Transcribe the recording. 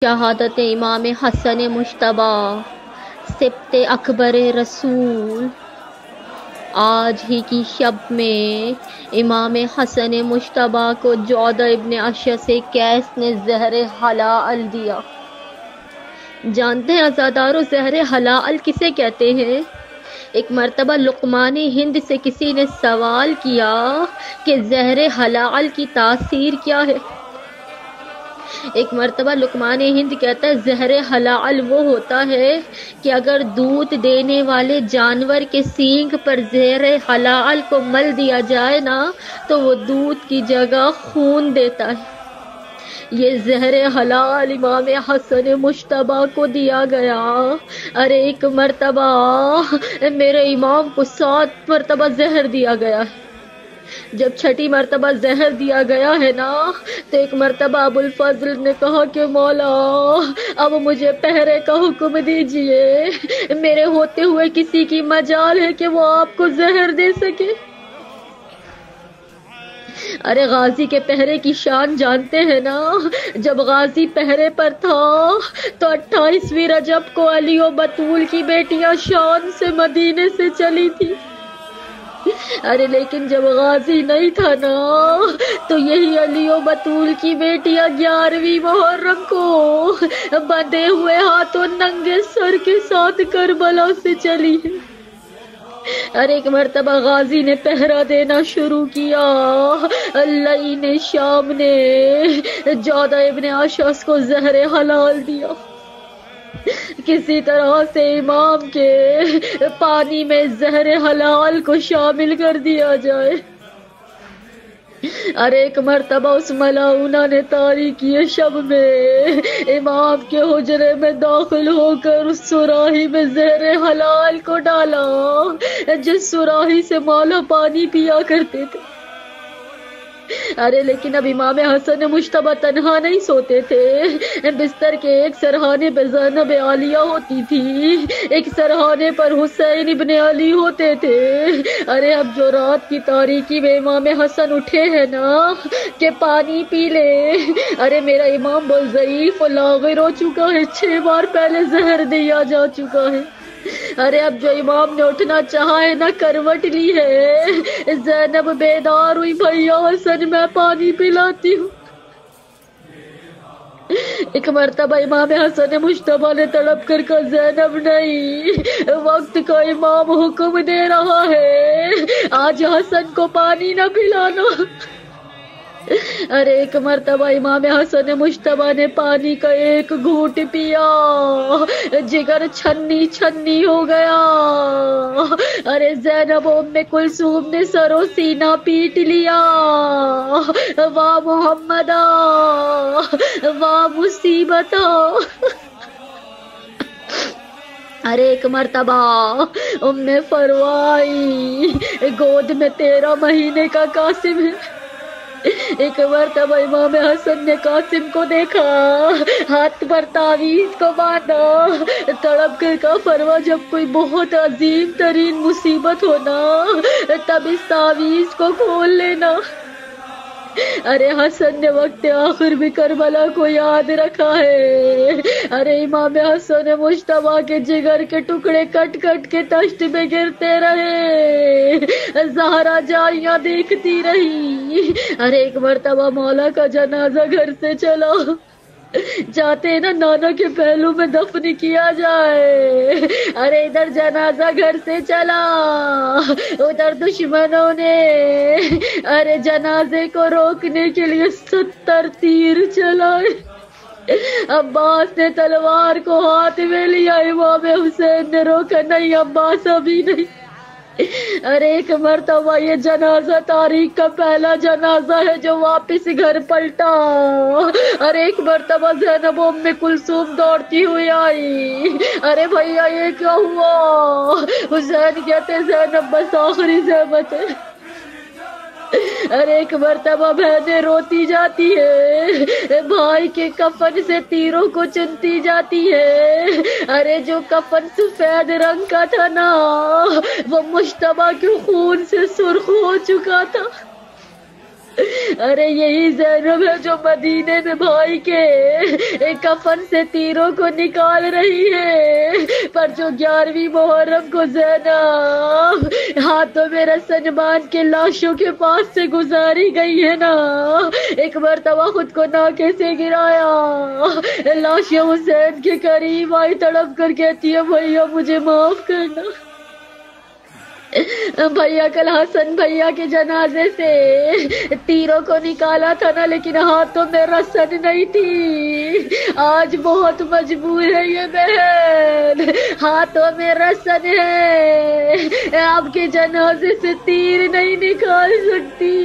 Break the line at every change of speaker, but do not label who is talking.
شہادت امام حسن مجتبی سبط اکبر رسول۔ آج ہی کی شب میں امام حسن مجتبی کو جودہ ابن اشعث قیس نے زہر حلال دیا۔ جانتے ہیں عزادارو زہر حلال کسے کہتے ہیں؟ ایک مرتبہ لقمان ہند سے کسی نے سوال کیا کہ زہر حلال کی تاثیر کیا ہے؟ ایک مرتبہ لقمان ہند کہتا ہے زہر حلال وہ ہوتا ہے کہ اگر دودھ دینے والے جانور کے سینگ پر زہر حلال کو مل دیا جائے نا تو وہ دودھ کی جگہ خون دیتا ہے۔ یہ زہر حلال امام حسن مجتبی کو دیا گیا۔ ارے ایک مرتبہ میرے امام کو 7 مرتبہ زہر دیا گیا ہے۔ جب 6ٹھی مرتبہ زہر دیا گیا ہے نا تو ایک مرتبہ ابو الفضل نے کہا کہ مولا اب مجھے پہرے کا حکم دیجئے، میرے ہوتے ہوئے کسی کی مجال ہے کہ وہ آپ کو زہر دے سکے؟ ارے غازی کے پہرے کی شان جانتے ہیں نا؟ جب غازی پہرے پر تھا تو 28ویں رجب کو علی و بطول کی بیٹیاں شان سے مدینے سے چلی تھی۔ ارے لیکن جب غازی نہیں تھا نا تو یہی علی و بطول کی بیٹیاں 11ویں محرم کو بندھے ہوئے ہاتھوں ننگے سر کے ساتھ کربلا سے چلی ہیں۔ ارے ایک مرتبہ غازی نے پہرا دینا شروع کیا، لعین شام نے جودہ ابن اشعث کو زہر حلال دیا۔ کسی طرح سے امام کے پانی میں زہر حلال کو شامل کر دیا جائے۔ ارے ایک مرتبہ اس ملعونہ نے تاریکی شب میں امام کے حجرے میں داخل ہو کر اس سراہی میں زہر حلال کو ڈالا جس سراہی سے مولا پانی پیا کرتے تھے۔ ارے لیکن اب امام حسن مجتبی تنہا نہیں سوتے تھے۔ بستر کے ایک سرہانے پہ زینب عالیہ ہوتی تھی، ایک سرہانے پر حسین ابن علی ہوتے تھے۔ ارے اب جو رات کی تاریکی میں امام حسن اٹھے ہیں نا کہ پانی پی لے، ارے میرا امام بہت ضعیف و لاغر ہو چکا ہے، 6 بار پہلے زہر دیا جا چکا ہے۔ ارے اب جو امام نے اٹھنا چاہا ہے نا کروٹ لی ہے، زینب بیدار ہوئی، بھیا حسن میں پانی پلاتی ہوں۔ ایک مرتبہ امام حسن مجتبی نے تڑپ کر کہا زینب نہیں، وقت کا امام حکم دے رہا ہے آج حسن کو پانی نہ پلانا۔ ارے ایک مرتبہ امام حسن مجتبی نے پانی کا ایک گھونٹ پیا، جگر چھنی چھنی ہو گیا۔ ارے زینب ام کلثوم نے سرو سینہ پیٹ لیا، واہ محمدا واہ مصیبتا۔ ارے ایک مرتبہ ام فرمائی گود میں 13 مہینے کا قاسم ہے۔ ایک مرتبہ امام حسن نے قاسم کو دیکھا، ہاتھ پر تعویذ کو باندھا، تڑپ کر کا فرما جب کوئی بہت عظیم ترین مصیبت ہونا تب اس تعویذ کو کھول لینا۔ ارے حسن نے وقت آخر بھی کربلا کو یاد رکھا ہے۔ ارے امام حسن مجتبی کے جگر کے ٹکڑے کٹ کٹ کے تشت پہ گرتے رہے، زہرا جاریاں دیکھتی رہی۔ ارے ایک مرتبہ مولا کا جنازہ گھر سے چلا، جاتے نا نانا کے پہلو میں دفن کیا جائے۔ ارے ادھر جنازہ گھر سے چلا، ادھر دشمنوں نے ارے جنازے کو روکنے کے لیے 70 تیر چلائے۔ عباس نے تلوار کو ہاتھ میں لیا، امام حسین نے روکا نہیں، عباس ابھی نہیں۔ ارے ایک مرتبہ یہ جنازہ تاریخ کا پہلا جنازہ ہے جو واپس گھر پلٹا۔ ارے ایک مرتبہ زینب ام کلثوم دوڑتی ہوئی آئی، ارے بھیا یہ کیا ہوا؟ حسین کہتے زینب بس آخری زحمت ہے۔ ارے ایک مرتبہ بہنیں روتی جاتی ہے، بھائی کے کفن سے تیروں کو چنتی جاتی ہے۔ ارے جو کفن سفید رنگ کا تھا نا وہ مجتبی کے خون سے سرخ ہو چکا تھا۔ ارے یہی زینب ہے جو مدینے میں بھائی کے ایک کفن سے تیروں کو نکال رہی ہے، پر جو 11ویں محرم کو زینب ہاتھوں میں رسن باندھ کے لاشوں کے پاس سے گزاری گئی ہے نا، ایک مرتبہ خود کو ناکے سے گرایا، لاشیں حسین کے قریب آئی، تڑپ کر کہتی ہے بھیا مجھے معاف کرنا، بھیا کل حسن بھیا کے جنازے سے تیروں کو نکالا تھا نا، لیکن ہاتھوں میں رسن نہیں تھی، آج بہت مجبور ہے یہ بہن، ہاتھوں میں رسن ہے، آپ کے جنازے سے تیر نہیں نکال سکتی۔